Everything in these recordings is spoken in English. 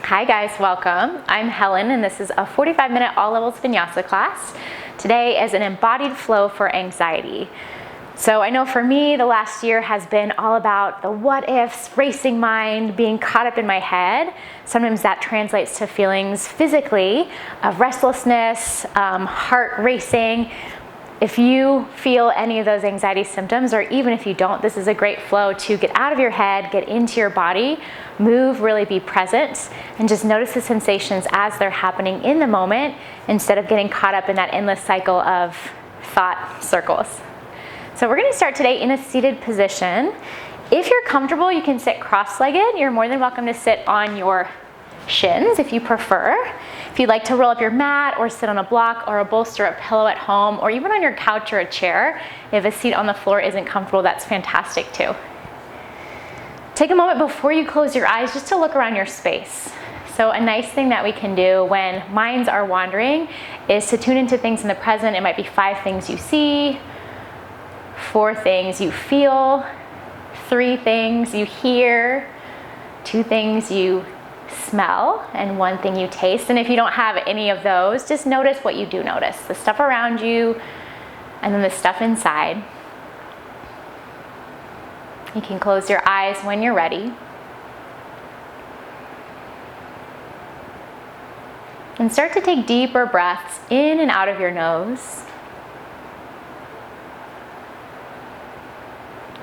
Hi guys, welcome. I'm Helen and this is a 45-minute All Levels Vinyasa class. Today is an embodied flow for anxiety. So I know for me the last year has been all about the what ifs, racing mind, being caught up in my head. Sometimes that translates to feelings physically of restlessness, heart racing. If you feel any of those anxiety symptoms, or even if you don't, this is a great flow to get out of your head, get into your body, move, really be present, and just notice the sensations as they're happening in the moment instead of getting caught up in that endless cycle of thought circles. So we're going to start today in a seated position. If you're comfortable, you can sit cross-legged. You're more than welcome to sit on your shins if you prefer. If you'd like to roll up your mat or sit on a block or a bolster, a pillow at home, or even on your couch or a chair, if a seat on the floor isn't comfortable, that's fantastic too. Take a moment before you close your eyes just to look around your space. So a nice thing that we can do when minds are wandering is to tune into things in the present. It might be 5 things you see, 4 things you feel, 3 things you hear, 2 things you smell, and 1 thing you taste. And if you don't have any of those, just notice what you do notice. The stuff around you and then the stuff inside. You can close your eyes when you're ready. And start to take deeper breaths in and out of your nose.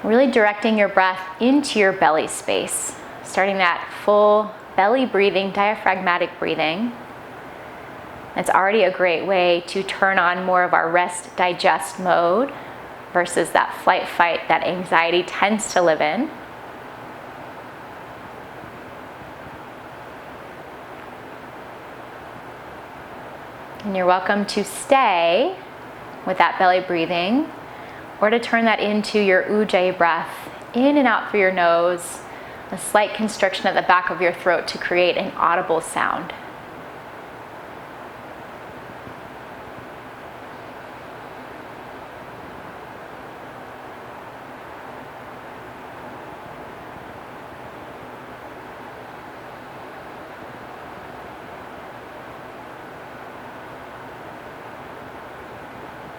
Really directing your breath into your belly space. Starting that full belly breathing, diaphragmatic breathing. It's already a great way to turn on more of our rest digest mode versus that flight fight that anxiety tends to live in. And you're welcome to stay with that belly breathing or to turn that into your ujjayi breath in and out through your nose. A slight constriction at the back of your throat to create an audible sound.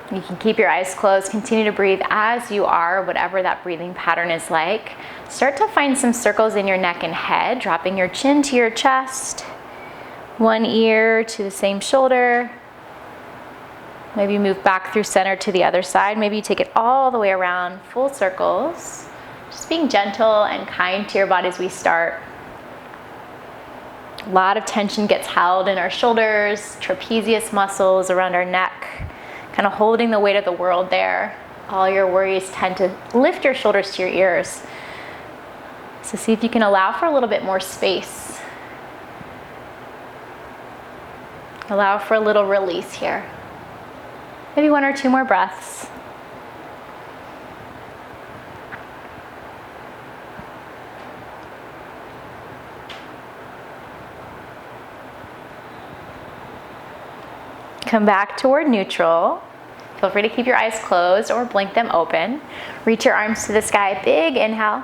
You can keep your eyes closed, continue to breathe as you are, whatever that breathing pattern is like. Start to find some circles in your neck and head, dropping your chin to your chest, one ear to the same shoulder. Maybe move back through center to the other side. Maybe you take it all the way around, full circles. Just being gentle and kind to your body as we start. A lot of tension gets held in our shoulders, trapezius muscles around our neck. Kind of holding the weight of the world there. All your worries tend to lift your shoulders to your ears. So see if you can allow for a little bit more space. Allow for a little release here. Maybe 1 or 2 more breaths. Come back toward neutral. Feel free to keep your eyes closed or blink them open. Reach your arms to the sky, big inhale.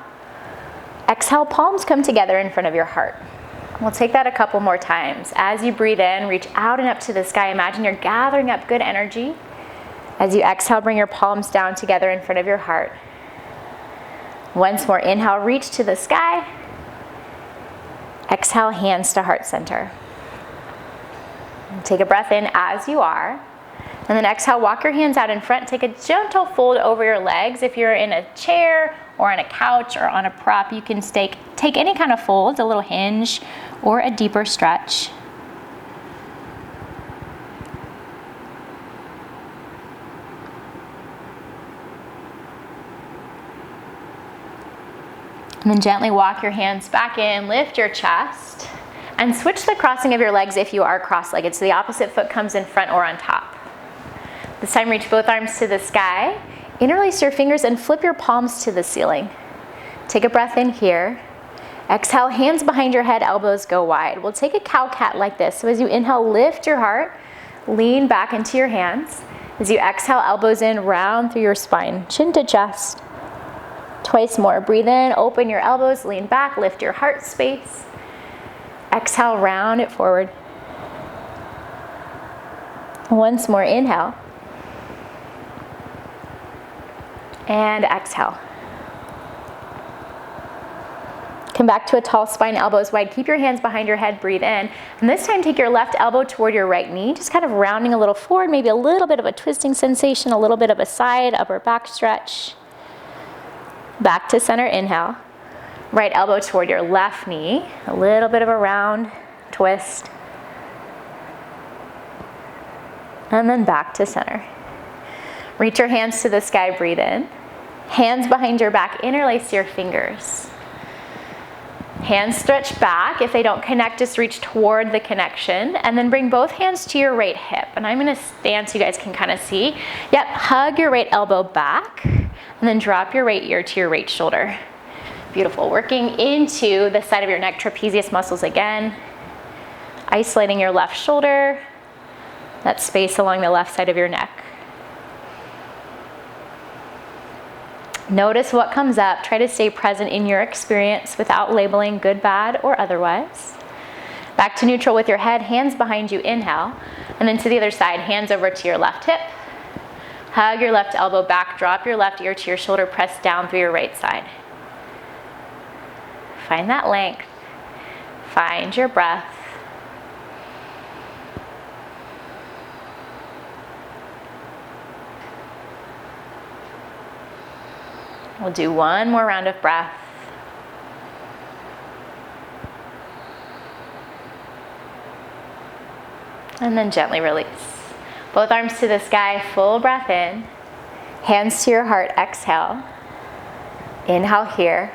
Exhale, palms come together in front of your heart. We'll take that a couple more times. As you breathe in, reach out and up to the sky. Imagine you're gathering up good energy. As you exhale, bring your palms down together in front of your heart. Once more, inhale, reach to the sky. Exhale, hands to heart center. Take a breath in as you are. And then exhale, walk your hands out in front. Take a gentle fold over your legs. If you're in a chair or on a couch or on a prop, you can take any kind of fold, a little hinge or a deeper stretch. And then gently walk your hands back in, lift your chest, and switch the crossing of your legs if you are cross-legged. So the opposite foot comes in front or on top. This time, reach both arms to the sky. Interlace your fingers and flip your palms to the ceiling. Take a breath in here. Exhale, hands behind your head, elbows go wide. We'll take a cow cat like this. So as you inhale, lift your heart, lean back into your hands. As you exhale, elbows in, round through your spine, chin to chest. Twice more. Breathe in, open your elbows, lean back, lift your heart space. Exhale, round it forward. Once more, inhale. And exhale. Come back to a tall spine, elbows wide. Keep your hands behind your head, breathe in. And this time take your left elbow toward your right knee, just kind of rounding a little forward, maybe a little bit of a twisting sensation, a little bit of a side, upper back stretch. Back to center, inhale. Right elbow toward your left knee, a little bit of a round twist. And then back to center. Reach your hands to the sky, breathe in. Hands behind your back, interlace your fingers. Hands stretch back. If they don't connect, just reach toward the connection. And then bring both hands to your right hip. And I'm going to stand so you guys can kind of see. Yep, hug your right elbow back. And then drop your right ear to your right shoulder. Beautiful. Working into the side of your neck, trapezius muscles again. Isolating your left shoulder. That space along the left side of your neck. Notice what comes up. Try to stay present in your experience without labeling good, bad, or otherwise. Back to neutral with your head, hands behind you, inhale. And then to the other side, hands over to your left hip. Hug your left elbow back, drop your left ear to your shoulder, press down through your right side. Find that length. Find your breath. We'll do one more round of breath. And then gently release. Both arms to the sky, full breath in. Hands to your heart, exhale. Inhale here.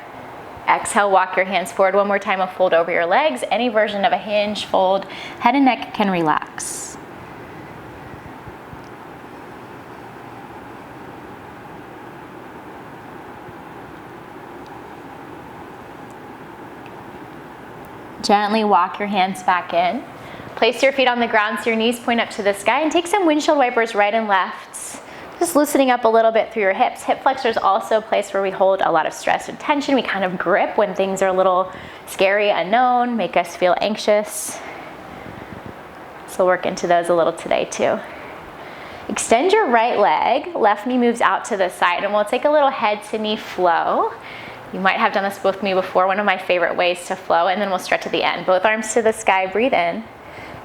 Exhale, walk your hands forward. One more time, a fold over your legs. Any version of a hinge, fold. Head and neck can relax. Gently walk your hands back in. Place your feet on the ground so your knees point up to the sky, and take some windshield wipers right and left. Just loosening up a little bit through your hips. Hip flexors also a place where we hold a lot of stress and tension. We kind of grip when things are a little scary, unknown, make us feel anxious. So work into those a little today too. Extend your right leg. Left knee moves out to the side, and we'll take a little head to knee flow. You might have done this with me before, one of my favorite ways to flow, and then we'll stretch at the end. Both arms to the sky, breathe in.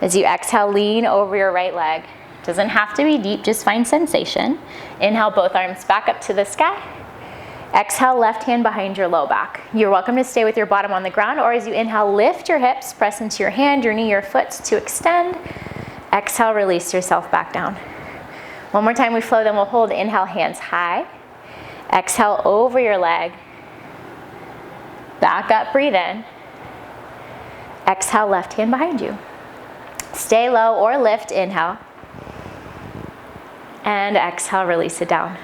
As you exhale, lean over your right leg. Doesn't have to be deep, just find sensation. Inhale, both arms back up to the sky. Exhale, left hand behind your low back. You're welcome to stay with your bottom on the ground, or as you inhale, lift your hips, press into your hand, your knee, your foot to extend. Exhale, release yourself back down. One more time we flow, then we'll hold. Inhale, hands high. Exhale, over your leg. Back up, breathe in. Exhale, left hand behind you. Stay low or lift, inhale. And exhale, release it down.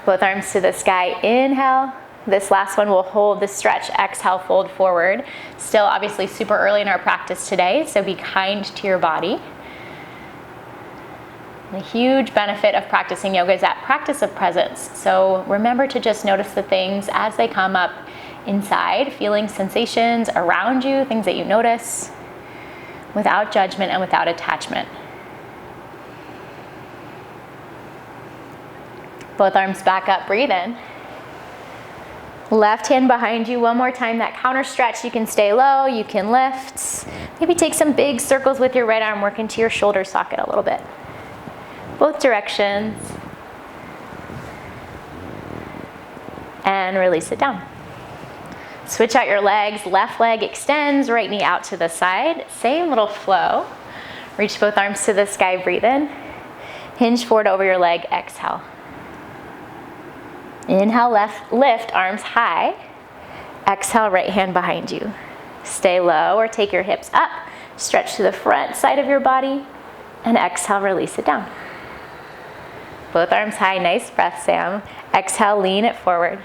Both arms to the sky, inhale. This last one will hold the stretch, exhale, fold forward. Still obviously super early in our practice today, so be kind to your body. The huge benefit of practicing yoga is that practice of presence. So remember to just notice the things as they come up inside, feeling sensations around you, things that you notice, without judgment and without attachment. Both arms back up, breathe in. Left hand behind you, one more time, that counter stretch. You can stay low, you can lift. Maybe take some big circles with your right arm, work into your shoulder socket a little bit. Both directions. And release it down. Switch out your legs, left leg extends, right knee out to the side. Same little flow. Reach both arms to the sky, breathe in. Hinge forward over your leg, exhale. Inhale, lift, arms high. Exhale, right hand behind you. Stay low or take your hips up. Stretch to the front side of your body. And exhale, release it down. Both arms high, nice breath, Sam. Exhale, lean it forward.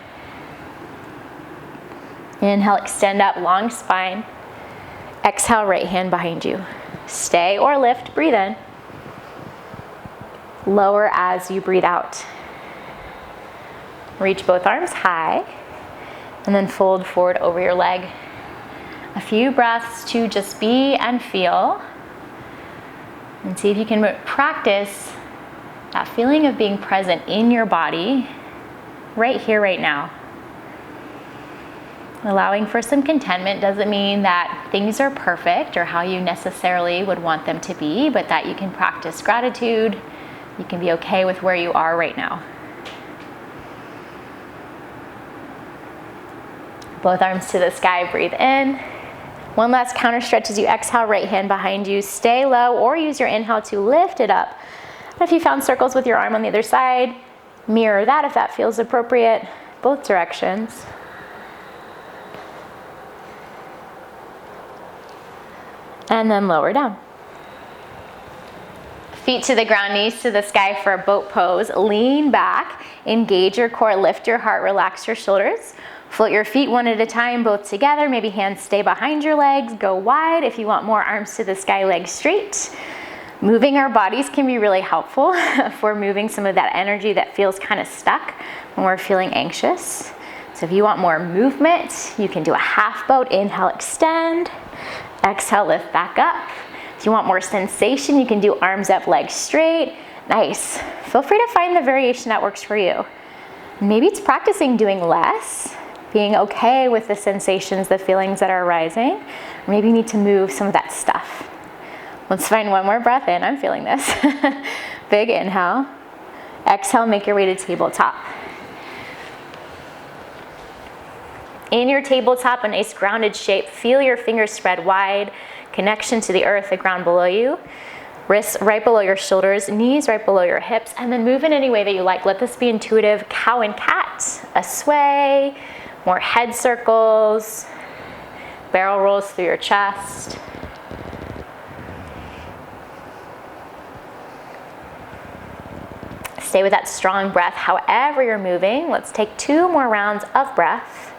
Inhale, extend up, long spine. Exhale, right hand behind you. Stay or lift, breathe in. Lower as you breathe out. Reach both arms high, and then fold forward over your leg. A few breaths to just be and feel. And see if you can practice that feeling of being present in your body, right here, right now. Allowing for some contentment doesn't mean that things are perfect or how you necessarily would want them to be, but that you can practice gratitude. You can be okay with where you are right now. Both arms to the sky, breathe in. One last counter stretch as you exhale, right hand behind you. Stay low or use your inhale to lift it up. And if you found circles with your arm on the other side, mirror that if that feels appropriate, both directions. And then lower down. Feet to the ground, knees to the sky for a boat pose. Lean back, engage your core, lift your heart, relax your shoulders. Float your feet one at a time, both together. Maybe hands stay behind your legs, go wide. If you want more, arms to the sky, legs straight. Moving our bodies can be really helpful for moving some of that energy that feels kind of stuck when we're feeling anxious. So if you want more movement, you can do a half boat. Inhale, extend. Exhale, lift back up. If you want more sensation, you can do arms up, legs straight. Nice. Feel free to find the variation that works for you. Maybe it's practicing doing less, being okay with the sensations, the feelings that are arising. Maybe you need to move some of that stuff. Let's find one more breath in. I'm feeling this. Big inhale. Exhale, make your way to tabletop. In your tabletop, a nice grounded shape. Feel your fingers spread wide. Connection to the earth, the ground below you. Wrists right below your shoulders, knees right below your hips, and then move in any way that you like. Let this be intuitive. Cow and cat, a sway, more head circles, barrel rolls through your chest. Stay with that strong breath however you're moving. Let's take 2 more rounds of breath.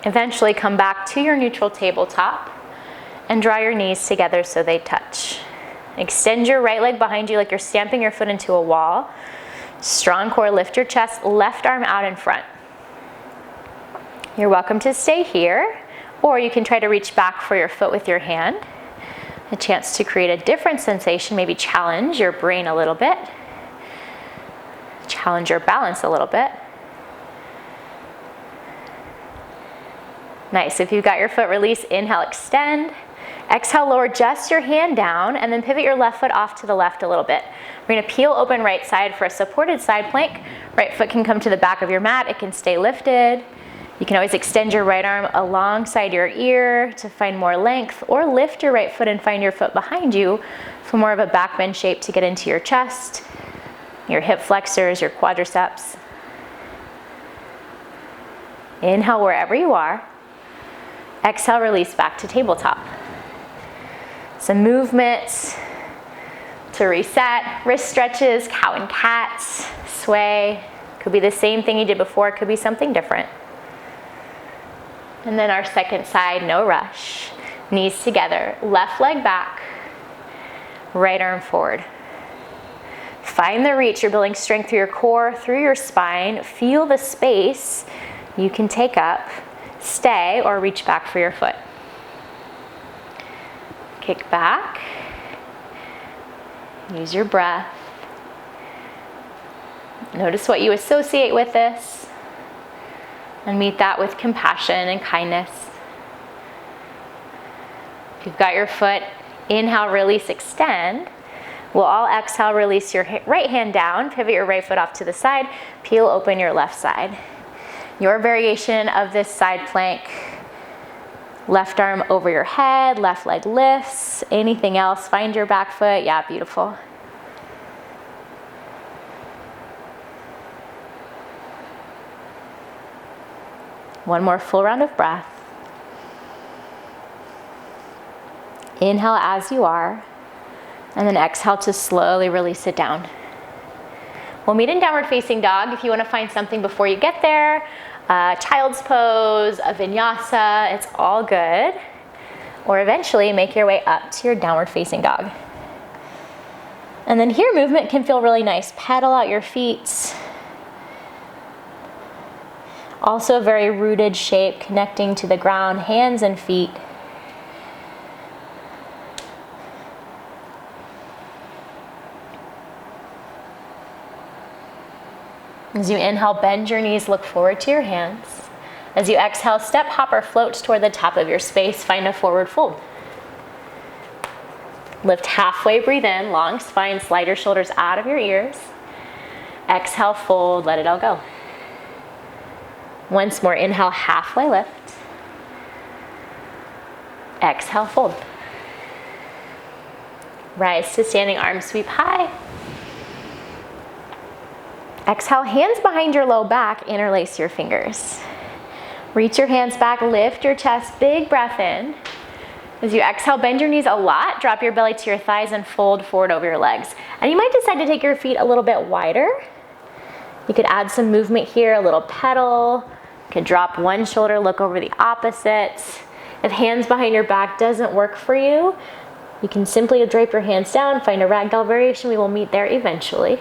Eventually come back to your neutral tabletop and draw your knees together so they touch. Extend your right leg behind you like you're stamping your foot into a wall. Strong core, lift your chest, left arm out in front. You're welcome to stay here, or you can try to reach back for your foot with your hand. A chance to create a different sensation, maybe challenge your brain a little bit. Challenge your balance a little bit. Nice. If you've got your foot, release, inhale, extend. Exhale, lower just your hand down, and then pivot your left foot off to the left a little bit. We're going to peel open right side for a supported side plank. Right foot can come to the back of your mat. It can stay lifted. You can always extend your right arm alongside your ear to find more length, or lift your right foot and find your foot behind you for more of a back bend shape to get into your chest, your hip flexors, your quadriceps. Inhale wherever you are. Exhale, release back to tabletop. Some movements to reset. Wrist stretches, cow and cat, sway. Could be the same thing you did before, could be something different. And then our second side, no rush. Knees together, left leg back, right arm forward. Find the reach. You're building strength through your core, through your spine. Feel the space you can take up. Stay or reach back for your foot. Kick back. Use your breath. Notice what you associate with this, and meet that with compassion and kindness. If you've got your foot, inhale, release, extend. We'll all exhale, release your right hand down, pivot your right foot off to the side, peel open your left side. Your variation of this side plank, left arm over your head, left leg lifts, anything else, find your back foot, yeah, beautiful. One more full round of breath. Inhale as you are, and then exhale to slowly release it down. We'll meet in downward facing dog. If you want to find something before you get there, child's pose, a vinyasa, it's all good. Or eventually make your way up to your downward facing dog. And then here, movement can feel really nice. Pedal out your feet. Also a very rooted shape, connecting to the ground, hands and feet. As you inhale, bend your knees, look forward to your hands. As you exhale, step, hop, or float toward the top of your space, find a forward fold. Lift halfway, breathe in, long spine, slide your shoulders out of your ears. Exhale, fold, let it all go. Once more, inhale, halfway lift. Exhale, fold. Rise to standing, arms sweep high. Exhale, hands behind your low back, interlace your fingers. Reach your hands back, lift your chest, big breath in. As you exhale, bend your knees a lot, drop your belly to your thighs and fold forward over your legs. And you might decide to take your feet a little bit wider. You could add some movement here, a little pedal. You could drop one shoulder, look over the opposite. If hands behind your back doesn't work for you, you can simply drape your hands down, find a ragdoll variation. We will meet there eventually.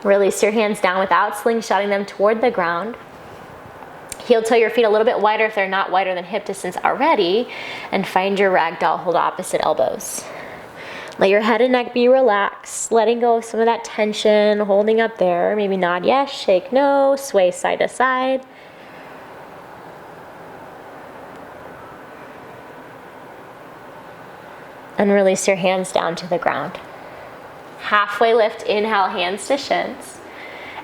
Release your hands down without slingshotting them toward the ground. Heel toe your feet a little bit wider if they're not wider than hip distance already, and find your ragdoll, hold opposite elbows. Let your head and neck be relaxed, letting go of some of that tension, holding up there. Maybe nod yes, shake no, sway side to side. And release your hands down to the ground. Halfway lift, inhale, hands to shins.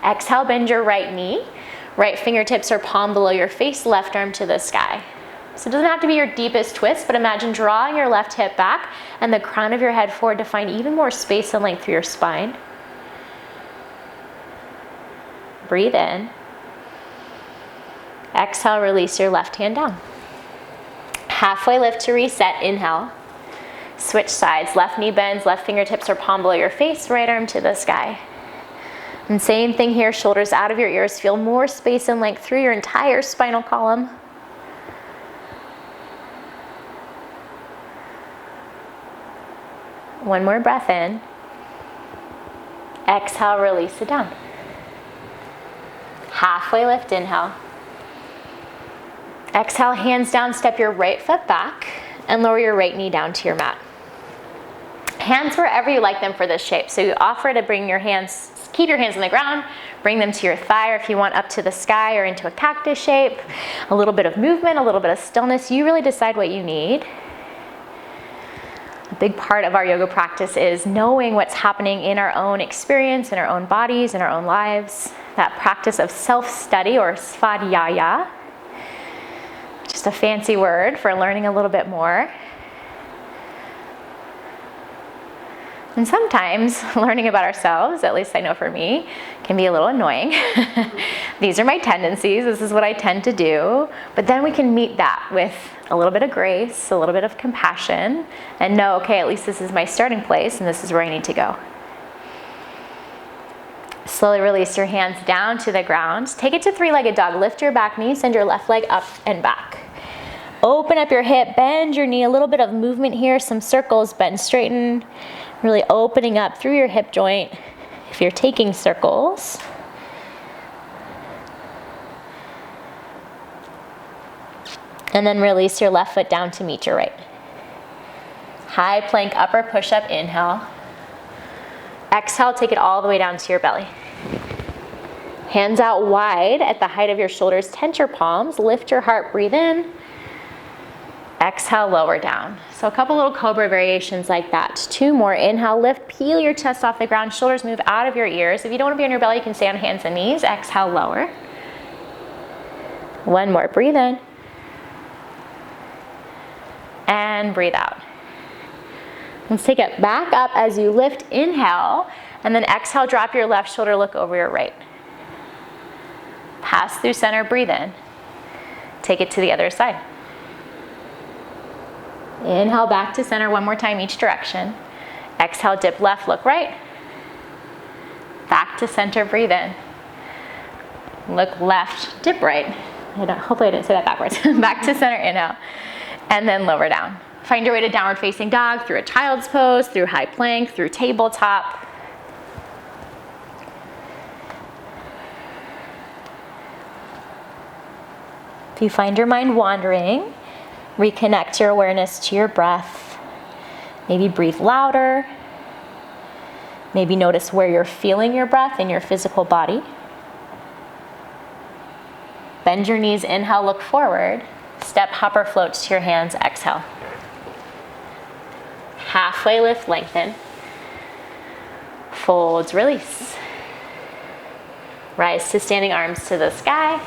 Exhale, bend your right knee. Right fingertips are palm below your face, left arm to the sky. So it doesn't have to be your deepest twist, but imagine drawing your left hip back and the crown of your head forward to find even more space and length through your spine. Breathe in. Exhale, release your left hand down. Halfway lift to reset, inhale. Switch sides, left knee bends, left fingertips are palm below your face, right arm to the sky. And same thing here, shoulders out of your ears, feel more space and length through your entire spinal column. One more breath in. Exhale, release it down. Halfway lift, inhale. Exhale, hands down, step your right foot back and lower your right knee down to your mat. Hands wherever you like them for this shape. So you offer to bring your hands, keep your hands on the ground, bring them to your thigh, or if you want up to the sky or into a cactus shape. A little bit of movement, a little bit of stillness. You really decide what you need. A big part of our yoga practice is knowing what's happening in our own experience, in our own bodies, in our own lives. That practice of self-study, or svadhyaya, just a fancy word for learning a little bit more. And sometimes learning about ourselves, at least I know for me, can be a little annoying. These are my tendencies, this is what I tend to do. But then we can meet that with a little bit of grace, a little bit of compassion, and know, okay, at least this is my starting place and this is where I need to go. Slowly release your hands down to the ground. Take it to three-legged dog. Lift your back knee, send your left leg up and back. Open up your hip, bend your knee, a little bit of movement here, some circles, bend, straighten. Really opening up through your hip joint if you're taking circles. And then release your left foot down to meet your right. High plank, upper push-up, inhale. Exhale, take it all the way down to your belly. Hands out wide at the height of your shoulders, tense your palms, lift your heart, breathe in. Exhale, lower down. So a couple little cobra variations like that. Two more. Inhale, lift, peel your chest off the ground, shoulders move out of your ears. If you don't want to be on your belly, you can stay on hands and knees. Exhale, lower. One more. Breathe in. And breathe out. Let's take it back up as you lift, inhale, and then exhale, drop your left shoulder, look over your right. Pass through center, breathe in. Take it to the other side. Inhale back to center one more time each direction. Exhale, dip left, look right. Back to center, breathe in. Look left, dip right. Hopefully I didn't say that backwards. Back to center, inhale, and then lower down. Find your way to downward facing dog through a child's pose, through high plank, through tabletop. If you find your mind wandering, reconnect your awareness to your breath. Maybe breathe louder. Maybe notice where you're feeling your breath in your physical body. Bend your knees, inhale, look forward. Step, hop, or float to your hands, exhale. Halfway lift, lengthen. Folds, release. Rise to standing arms to the sky.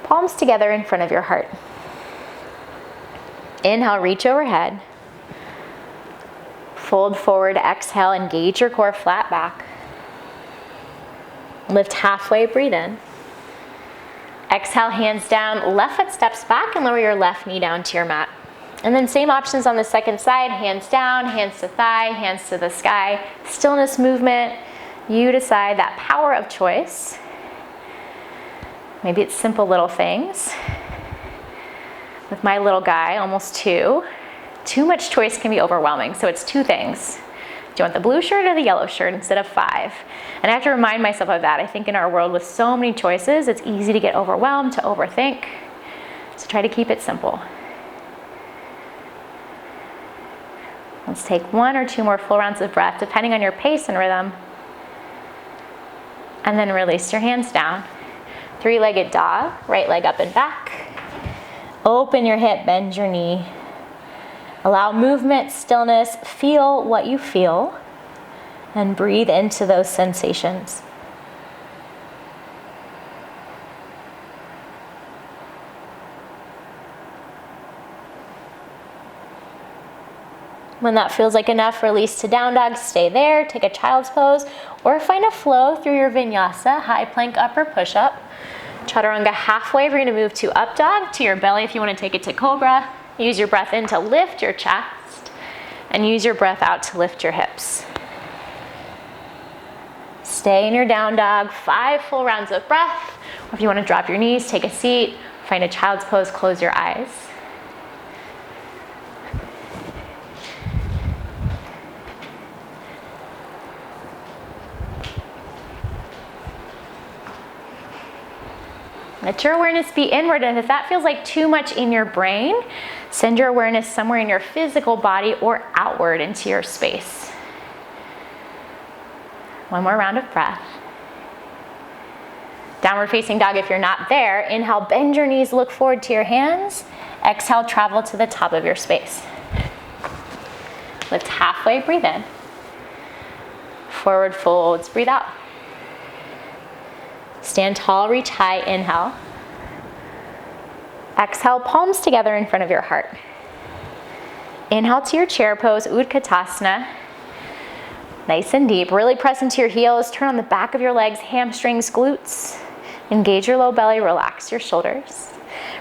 Palms together in front of your heart. Inhale, reach overhead. Fold forward, exhale, engage your core, flat back. Lift halfway, breathe in. Exhale, hands down, left foot steps back and lower your left knee down to your mat. And then same options on the second side, hands down, hands to thigh, hands to the sky. Stillness movement, you decide, that power of choice. Maybe it's simple little things. With my little guy, almost 2, too much choice can be overwhelming. So it's 2 things. Do you want the blue shirt or the yellow shirt instead of 5? And I have to remind myself of that. I think in our world with so many choices, it's easy to get overwhelmed, to overthink. So try to keep it simple. Let's take 1 or 2 more full rounds of breath, depending on your pace and rhythm. And then release your hands down. 3-legged dog, right leg up and back. Open your hip, bend your knee. Allow movement, stillness, feel what you feel, and breathe into those sensations. When that feels like enough, release to down dog, stay there, take a child's pose, or find a flow through your vinyasa, high plank, upper push-up. Chaturanga halfway, we're gonna move to up dog, to your belly if you wanna take it to cobra. Use your breath in to lift your chest, and use your breath out to lift your hips. Stay in your down dog, 5 full rounds of breath. Or if you wanna drop your knees, take a seat, find a child's pose, close your eyes. Let your awareness be inward, and if that feels like too much in your brain, send your awareness somewhere in your physical body or outward into your space. 1 more round of breath. Downward facing dog if you're not there. Inhale, bend your knees, look forward to your hands. Exhale, travel to the top of your space. Lift halfway, breathe in. Forward folds, breathe out. Stand tall, reach high, inhale. Exhale, palms together in front of your heart. Inhale to your chair pose, Utkatasana. Nice and deep. Really press into your heels. Turn on the back of your legs, hamstrings, glutes. Engage your low belly, relax your shoulders.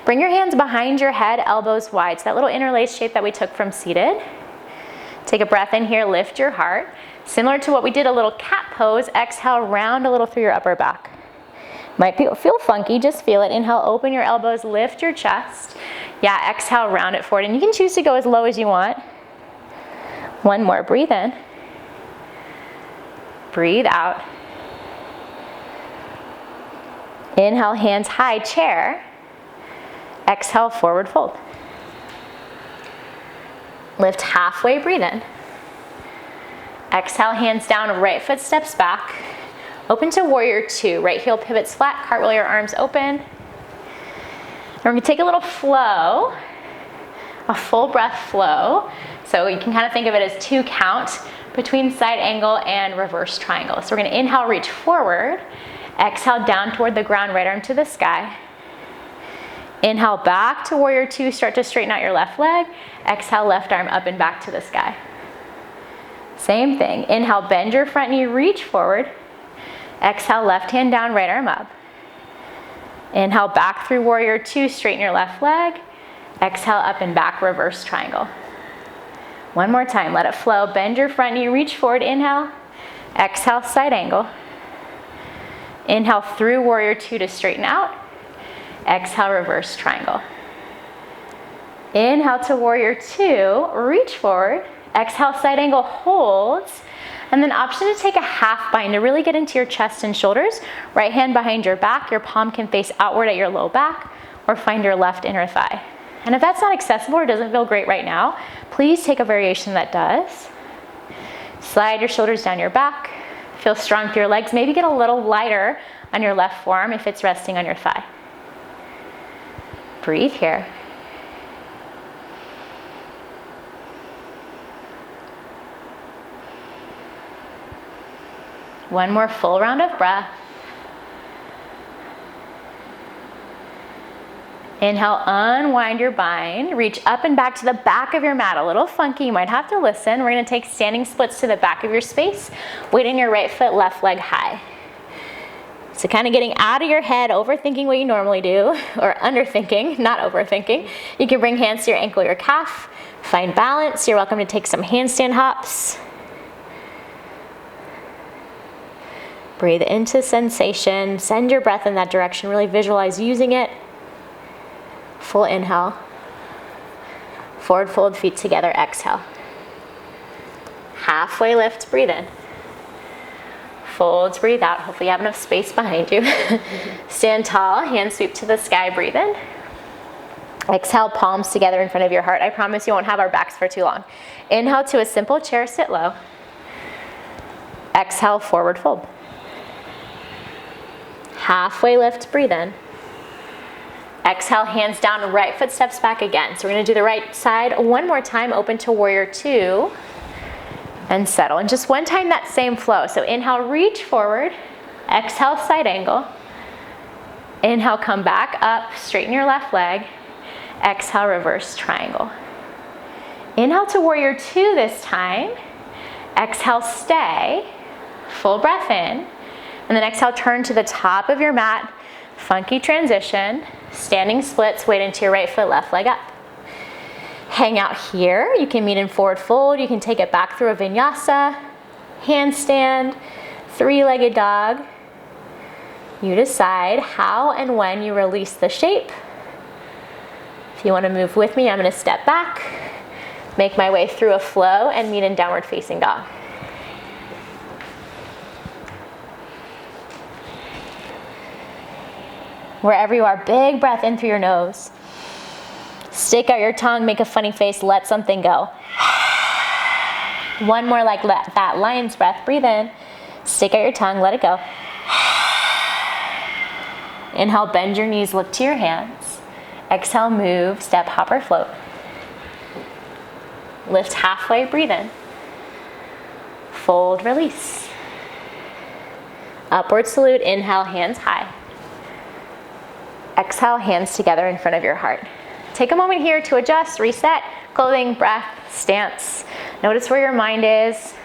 Bring your hands behind your head, elbows wide. So that little interlace shape that we took from seated. Take a breath in here, lift your heart. Similar to what we did, a little cat pose. Exhale, round a little through your upper back. Might feel funky, just feel it. Inhale, open your elbows, lift your chest. Yeah, exhale, round it forward. And you can choose to go as low as you want. 1 more, breathe in. Breathe out. Inhale, hands high, chair. Exhale, forward fold. Lift halfway, breathe in. Exhale, hands down, right foot steps back. Open to warrior 2, right heel pivots flat, cartwheel your arms open. And we're gonna take a little flow, a full breath flow. So you can kind of think of it as 2 count between side angle and reverse triangle. So we're gonna inhale, reach forward. Exhale, down toward the ground, right arm to the sky. Inhale, back to warrior 2, start to straighten out your left leg. Exhale, left arm up and back to the sky. Same thing, inhale, bend your front knee, reach forward. Exhale, left hand down, right arm up. Inhale, back through warrior 2, straighten your left leg. Exhale, up and back, reverse triangle. 1 more time, let it flow. Bend your front knee, reach forward, inhale. Exhale, side angle. Inhale through warrior 2 to straighten out. Exhale, reverse triangle. Inhale to warrior two, reach forward. Exhale, side angle, holds. And then option to take a half bind to really get into your chest and shoulders. Right hand behind your back, your palm can face outward at your low back, or find your left inner thigh. And if that's not accessible or doesn't feel great right now, please take a variation that does. Slide your shoulders down your back. Feel strong through your legs. Maybe get a little lighter on your left forearm if it's resting on your thigh. Breathe here. One more full round of breath. Inhale, unwind your bind. Reach up and back to the back of your mat. A little funky, you might have to listen. We're gonna take standing splits to the back of your space. Weight in your right foot, left leg high. So kind of getting out of your head, overthinking what you normally do, or underthinking, not overthinking. You can bring hands to your ankle, your calf. Find balance. You're welcome to take some handstand hops. Breathe into sensation. Send your breath in that direction. Really visualize using it. Full inhale. Forward fold, feet together, exhale. Halfway lift, breathe in. Fold, breathe out. Hopefully you have enough space behind you. Stand tall, hands sweep to the sky, breathe in. Exhale, palms together in front of your heart. I promise you won't have our backs for too long. Inhale to a simple chair, sit low. Exhale, forward fold. Halfway lift, breathe in. Exhale, hands down, right foot steps back again. So we're gonna do the right side one more time, open to warrior two, and settle. And just one time that same flow. So inhale, reach forward. Exhale, side angle. Inhale, come back up, straighten your left leg. Exhale, reverse triangle. Inhale to warrior two this time. Exhale, stay. Full breath in. And then exhale, turn to the top of your mat. Funky transition. Standing splits, weight into your right foot, left leg up. Hang out here. You can meet in forward fold. You can take it back through a vinyasa, handstand, three-legged dog. You decide how and when you release the shape. If you want to move with me, I'm going to step back, make my way through a flow, and meet in downward facing dog. Wherever you are, big breath in through your nose. Stick out your tongue, make a funny face, let something go. One more like that lion's breath, breathe in. Stick out your tongue, let it go. Inhale, bend your knees, look to your hands. Exhale, move, step, hop, or float. Lift halfway, breathe in. Fold, release. Upward salute, inhale, hands high. Exhale, hands together in front of your heart. Take a moment here to adjust, reset, clothing, breath, stance. Notice where your mind is.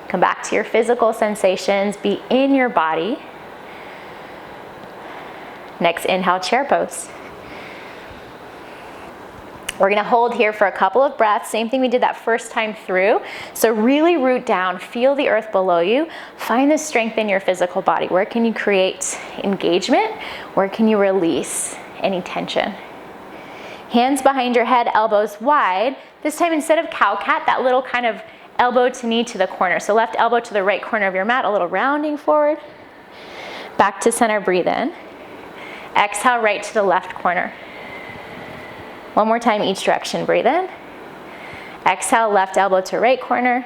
Come back to your physical sensations. Be in your body. Next, inhale, chair pose. We're gonna hold here for a couple of breaths. Same thing we did that first time through. So really root down, feel the earth below you. Find the strength in your physical body. Where can you create engagement? Where can you release any tension? Hands behind your head, elbows wide. This time instead of cow cat, that little kind of elbow to knee to the corner. So left elbow to the right corner of your mat, a little rounding forward. Back to center, breathe in. Exhale, right to the left corner. One more time, each direction, breathe in. Exhale, left elbow to right corner.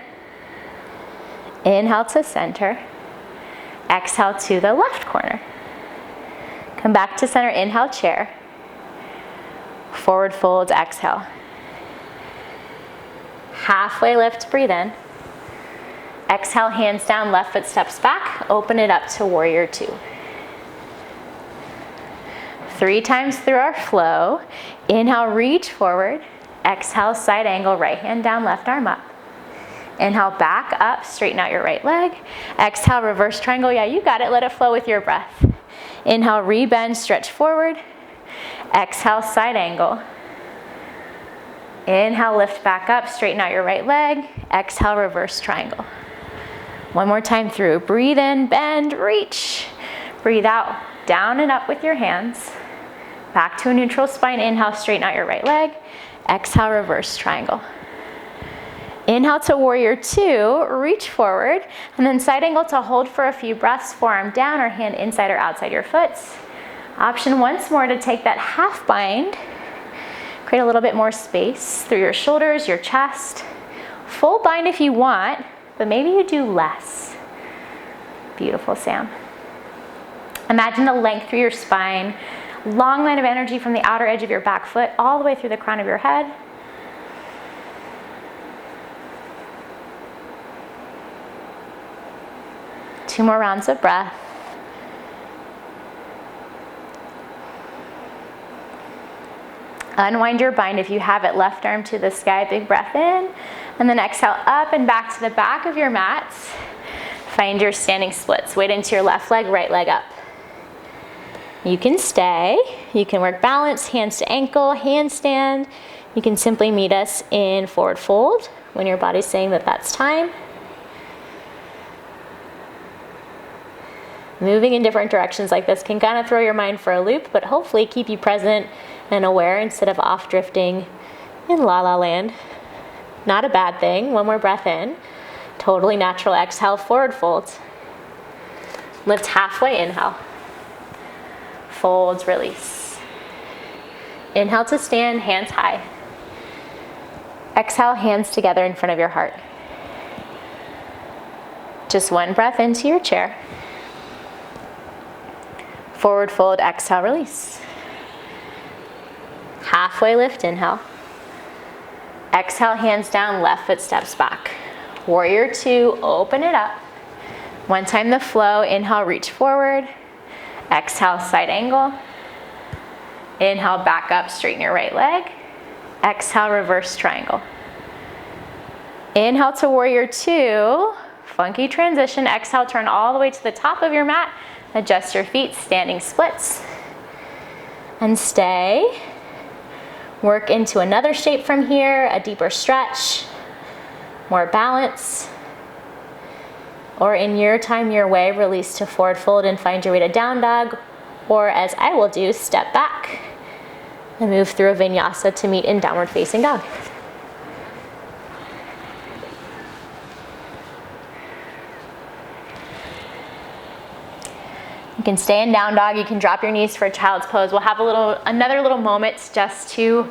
Inhale to center. Exhale to the left corner. Come back to center, inhale, chair. Forward fold, exhale. Halfway lift, breathe in. Exhale, hands down, left foot steps back. Open it up to warrior two. 3 times through our flow. Inhale, reach forward. Exhale, side angle, right hand down, left arm up. Inhale, back up, straighten out your right leg. Exhale, reverse triangle. Yeah, you got it. Let it flow with your breath. Inhale, rebend, stretch forward. Exhale, side angle. Inhale, lift back up, straighten out your right leg. Exhale, reverse triangle. One more time through. Breathe in, bend, reach. Breathe out, down and up with your hands. Back to a neutral spine. Inhale, straighten out your right leg. Exhale, reverse triangle. Inhale to warrior two, reach forward, and then side angle to hold for a few breaths, forearm down or hand inside or outside your foot. Option once more to take that half bind, create a little bit more space through your shoulders, your chest. Full bind if you want, but maybe you do less. Beautiful, Sam. Imagine the length through your spine, long line of energy from the outer edge of your back foot all the way through the crown of your head. Two more rounds of breath. Unwind your bind if you have it. Left arm to the sky, big breath in. And then exhale up and back to the back of your mats. Find your standing splits. Weight into your left leg, right leg up. You can stay. You can work balance, hands to ankle, handstand. You can simply meet us in forward fold when your body's saying that that's time. Moving in different directions like this can kind of throw your mind for a loop, but hopefully keep you present and aware instead of off drifting in la la land. Not a bad thing. One more breath in. Totally natural. Exhale, forward fold. Lift halfway, inhale. Folds, release. Inhale to stand, hands high. Exhale, hands together in front of your heart. Just one breath into your chair. Forward fold, exhale, release. Halfway lift, inhale. Exhale, hands down, left foot steps back. Warrior two, open it up. One time the flow, inhale, reach forward. Exhale, side angle. Inhale, back up, straighten your right leg. Exhale, reverse triangle. Inhale to warrior two, funky transition. Exhale, turn all the way to the top of your mat. Adjust your feet, standing splits. And stay. Work into another shape from here, a deeper stretch, more balance. Or in your time, your way, release to forward fold and find your way to down dog. Or as I will do, step back and move through a vinyasa to meet in downward facing dog. You can stay in down dog. You can drop your knees for a child's pose. We'll have another little moment just to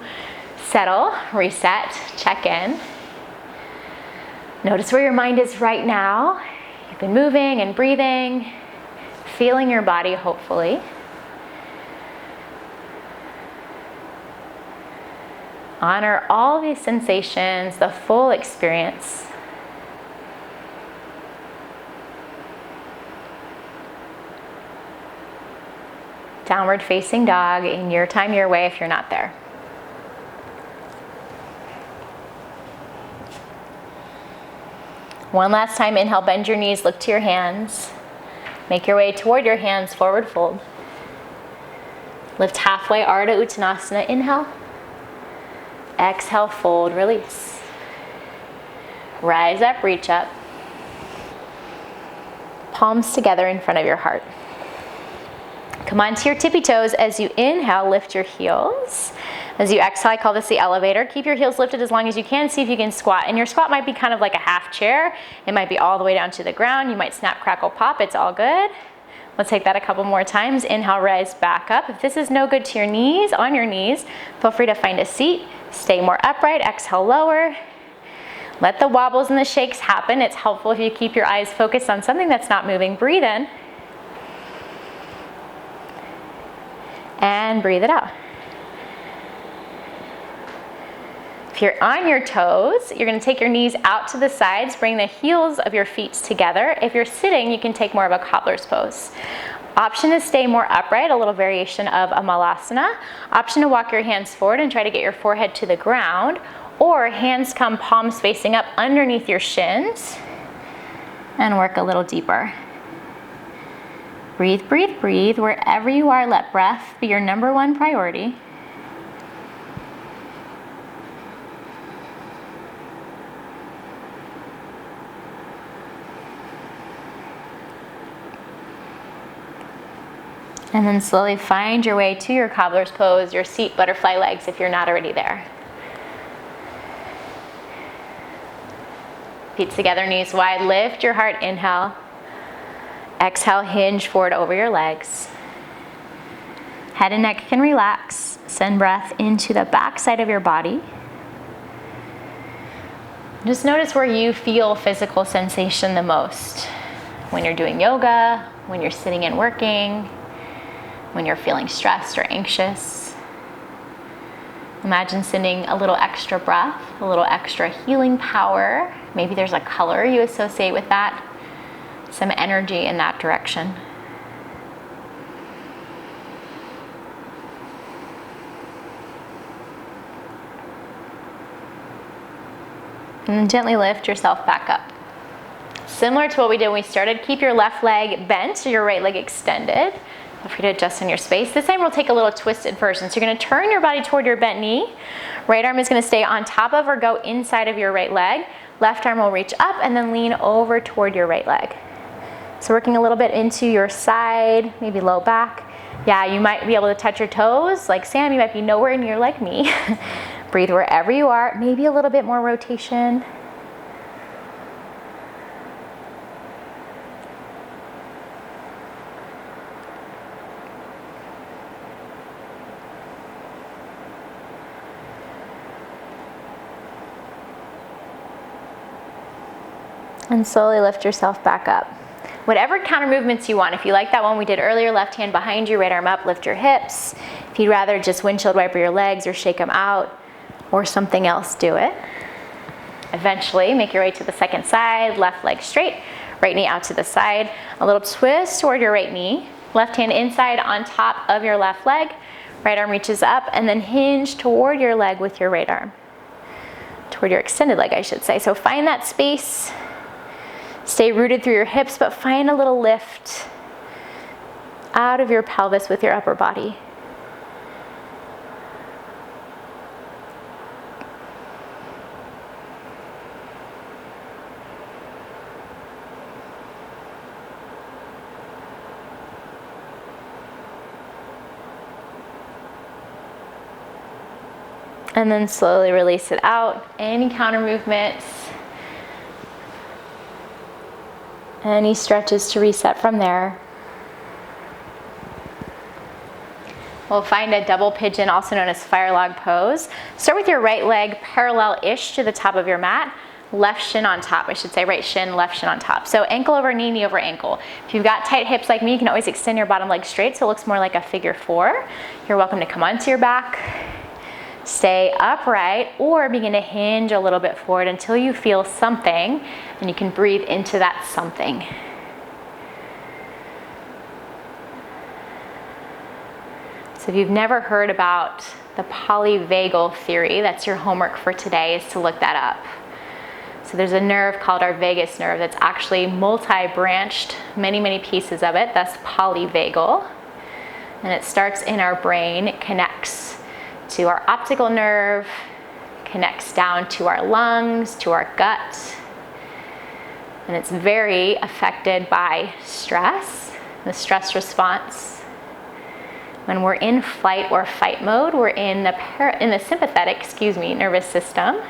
settle, reset, check in. Notice where your mind is right now. You've been moving and breathing, feeling your body, hopefully. Honor all these sensations, the full experience. Downward facing dog in your time, your way if you're not there. One last time, inhale, bend your knees, look to your hands. Make your way toward your hands, forward fold. Lift halfway, Ardha Uttanasana, inhale. Exhale, fold, release. Rise up, reach up. Palms together in front of your heart. Come onto your tippy toes. As you inhale, lift your heels. As you exhale, I call this the elevator. Keep your heels lifted as long as you can. See if you can squat. And your squat might be kind of like a half chair. It might be all the way down to the ground. You might snap, crackle, pop. It's all good. We'll take that a couple more times. Inhale, rise back up. If this is no good to your knees, on your knees, feel free to find a seat. Stay more upright. Exhale, lower. Let the wobbles and the shakes happen. It's helpful if you keep your eyes focused on something that's not moving. Breathe in. And breathe it out. If you're on your toes, you're going to take your knees out to the sides, bring the heels of your feet together. If you're sitting, you can take more of a cobbler's pose. Option to stay more upright, a little variation of a malasana. Option to walk your hands forward and try to get your forehead to the ground, or hands come palms facing up underneath your shins and work a little deeper. Breathe, breathe, breathe. Wherever you are, let breath be your number one priority. And then slowly find your way to your cobbler's pose, your seat butterfly legs if you're not already there. Feet together, knees wide, lift your heart, inhale. Exhale, hinge forward over your legs. Head and neck can relax. Send breath into the back side of your body. Just notice where you feel physical sensation the most. When you're doing yoga, when you're sitting and working, when you're feeling stressed or anxious. Imagine sending a little extra breath, a little extra healing power. Maybe there's a color you associate with that, some energy in that direction. And then gently lift yourself back up. Similar to what we did when we started, keep your left leg bent, your right leg extended. Feel free to adjust in your space. This time we'll take a little twisted version. So you're gonna turn your body toward your bent knee. Right arm is gonna stay on top of or go inside of your right leg. Left arm will reach up and then lean over toward your right leg. So working a little bit into your side, maybe low back. Yeah, you might be able to touch your toes. Like Sam, you might be nowhere near like me. Breathe wherever you are, maybe a little bit more rotation. And slowly lift yourself back up. Whatever counter movements you want. If you like that one we did earlier, left hand behind you, right arm up, lift your hips. If you'd rather just windshield wiper your legs or shake them out or something else, do it. Eventually, make your way to the second side, left leg straight, right knee out to the side. A little twist toward your right knee. Left hand inside on top of your left leg. Right arm reaches up and then hinge toward your leg with your right arm. Toward your extended leg, I should say. So find that space. Stay rooted through your hips, but find a little lift out of your pelvis with your upper body. And then slowly release it out. Any counter movements. Any stretches to reset from there. We'll find a double pigeon, also known as fire log pose. Start with your right leg parallel-ish to the top of your mat. Left shin on top, I should say. Right shin, left shin on top. So ankle over knee, knee over ankle. If you've got tight hips like me, you can always extend your bottom leg straight so it looks more like a figure four. You're welcome to come onto your back. Stay upright or begin to hinge a little bit forward until you feel something and you can breathe into that something. So if you've never heard about the Polyvagal Theory, that's your homework for today, is to look that up. So there's a nerve called our vagus nerve that's actually multi-branched, many pieces of it, that's polyvagal. And it starts in our brain, it connects to our optical nerve, connects down to our lungs, to our gut. And it's very affected by stress, the stress response. When we're in flight or fight mode, we're in the sympathetic, nervous system.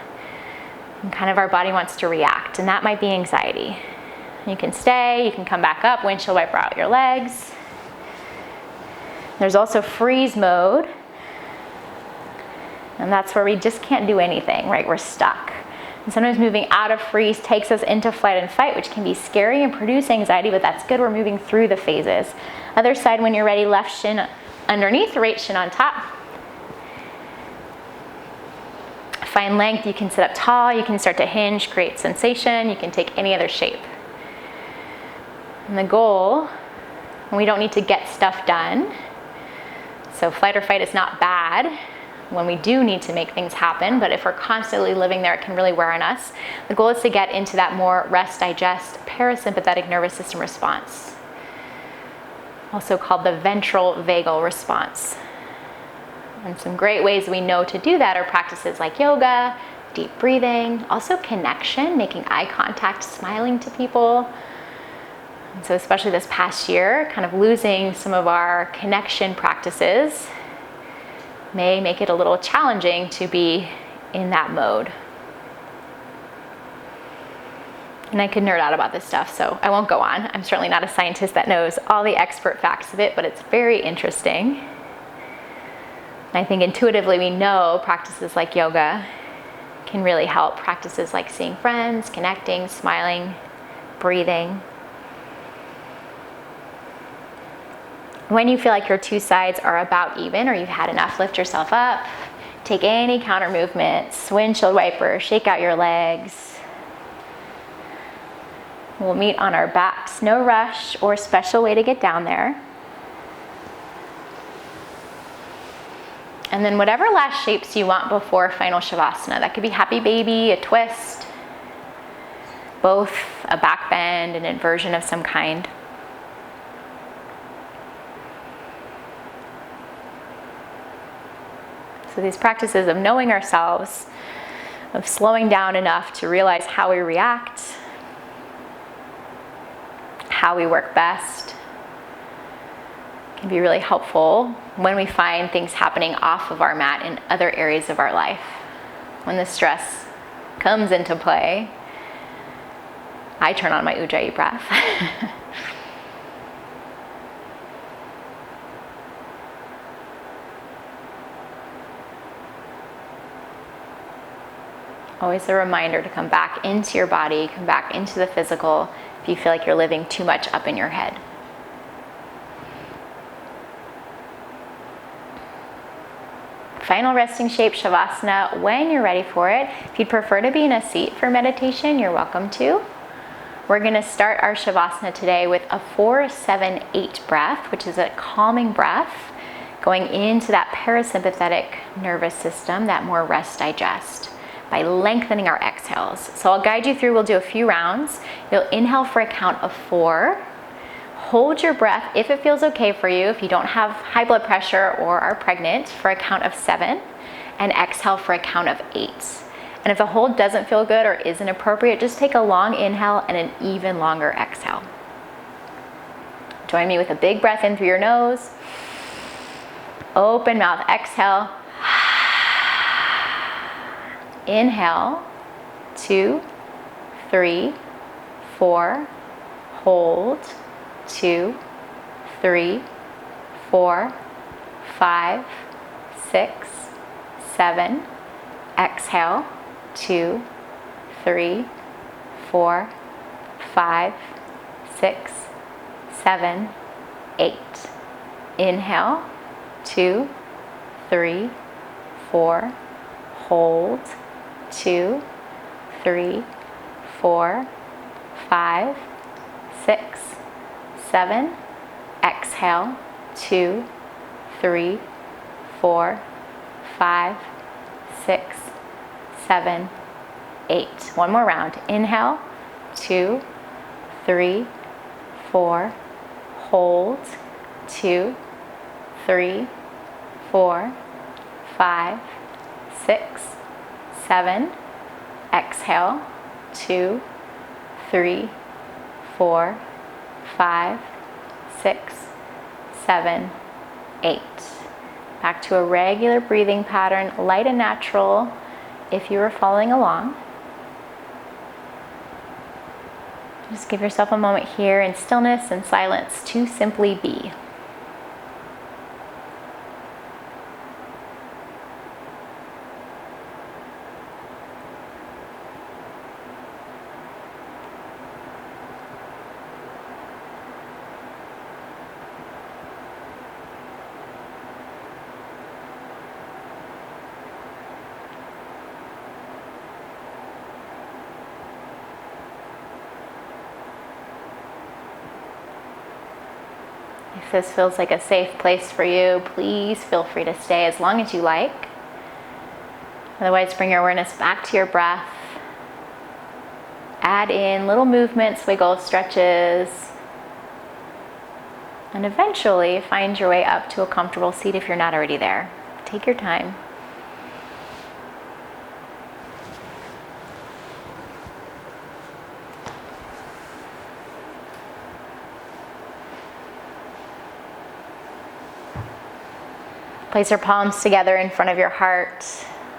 And kind of our body wants to react, and that might be anxiety. You can stay, you can come back up, windshield wiper out your legs. There's also freeze mode. And that's where we just can't do anything, right? We're stuck. And sometimes moving out of freeze takes us into flight and fight, which can be scary and produce anxiety, but that's good. We're moving through the phases. Other side, when you're ready, left shin underneath, right shin on top. Find length. You can sit up tall. You can start to hinge, create sensation. You can take any other shape. And the goal, we don't need to get stuff done. So flight or fight is not bad when we do need to make things happen, but if we're constantly living there, it can really wear on us. The goal is to get into that more rest, digest, parasympathetic nervous system response, also called the ventral vagal response. And some great ways we know to do that are practices like yoga, deep breathing, also connection, making eye contact, smiling to people. So especially this past year, kind of losing some of our connection practices may make it a little challenging to be in that mode. And I could nerd out about this stuff, so I won't go on. I'm certainly not a scientist that knows all the expert facts of it, but it's very interesting. And I think intuitively we know practices like yoga can really help. Practices like seeing friends, connecting, smiling, breathing. When you feel like your two sides are about even, or you've had enough, lift yourself up. Take any counter movements, windshield wiper, shake out your legs. We'll meet on our backs, no rush or special way to get down there. And then whatever last shapes you want before final Shavasana. That could be happy baby, a twist, both a back bend, an inversion of some kind. So these practices of knowing ourselves, of slowing down enough to realize how we react, how we work best, can be really helpful when we find things happening off of our mat in other areas of our life. When the stress comes into play, I turn on my Ujjayi breath. Always a reminder to come back into your body, come back into the physical if you feel like you're living too much up in your head. Final resting shape, Shavasana, when you're ready for it. If you'd prefer to be in a seat for meditation, you're welcome to. We're going to start our Shavasana today with a 4-7-8 breath, which is a calming breath, going into that parasympathetic nervous system, that more rest digest, by lengthening our exhales. So I'll guide you through, we'll do a few rounds. You'll inhale for a count of 4. Hold your breath if it feels okay for you, if you don't have high blood pressure or are pregnant, for a count of 7. And exhale for a count of 8. And if the hold doesn't feel good or isn't appropriate, just take a long inhale and an even longer exhale. Join me with a big breath in through your nose. Open mouth, exhale. Inhale, 2, 3, 4, hold, 2, 3, 4, 5, 6, 7, exhale, 2, 3, 4, 5, 6, 7, 8. Inhale, 2, 3, 4, hold, 2, 3, 4, 5, 6, 7. Exhale, 2, 3, 4, 5, 6, 7, 8. One more round. Inhale, 2, 3, 4, hold, 2, 3, 4, 5, 6, 7. Exhale, 2, 3, 4, 5, 6, 7, 8. Back to a regular breathing pattern, light and natural, if you were following along. Just give yourself a moment here in stillness and silence to simply be. If this feels like a safe place for you, please feel free to stay as long as you like. Otherwise, bring your awareness back to your breath. Add in little movements, wiggles, stretches, and eventually find your way up to a comfortable seat if you're not already there. Take your time. Place your palms together in front of your heart.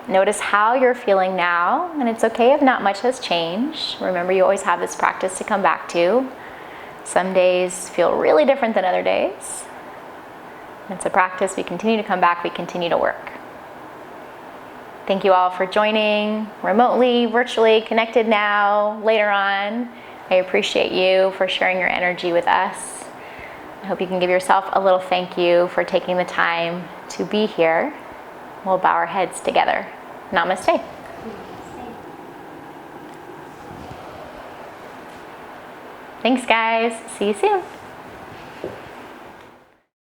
Notice how you're feeling now, and it's okay if not much has changed. Remember, you always have this practice to come back to. Some days feel really different than other days. It's a practice. We continue to come back. We continue to work. Thank you all for joining remotely, virtually, connected now, later on. I appreciate you for sharing your energy with us. I hope you can give yourself a little thank you for taking the time to be here. We'll bow our heads together. Namaste. Thanks, guys. See you soon.